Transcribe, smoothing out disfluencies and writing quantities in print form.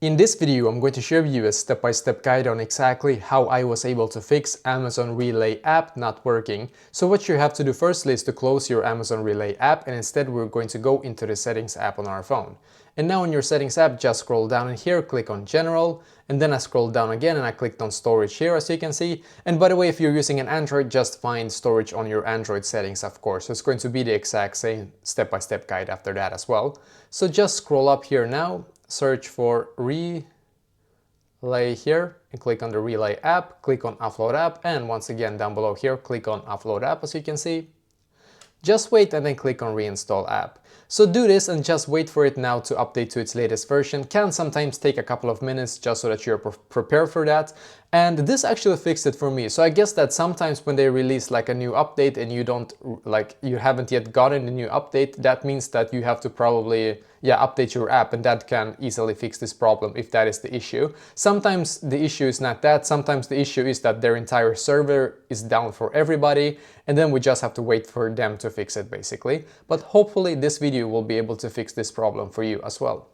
In this video, I'm going to share with you a step-by-step guide on exactly how I was able to fix Amazon Relay app not working. So what you have to do firstly is to close your Amazon Relay app, and instead we're going to go into the Settings app on our phone. And now in your Settings app, just scroll down in here, click on General, and then I scrolled down again and I clicked on Storage here, as you can see. And by the way, if you're using an Android, just find Storage on your Android settings, of course. So it's going to be the exact same step-by-step guide after that as well. So just scroll up here now, search for Relay here and click on the Relay app, click on Offload app, and once again down below here, click on Offload app, as you can see. Just wait and then click on Reinstall app. So do this and just wait for it now to update to its latest version. Can sometimes take a couple of minutes just so that you're prepared for that. And this actually fixed it for me. So I guess that sometimes when they release like a new update and you haven't yet gotten the new update, that means that you have to probably update your app, and that can easily fix this problem if that is the issue. Sometimes the issue is not that, sometimes the issue is that their entire server is down for everybody, and then we just have to wait for them to fix it basically. But hopefully this video will be able to fix this problem for you as well.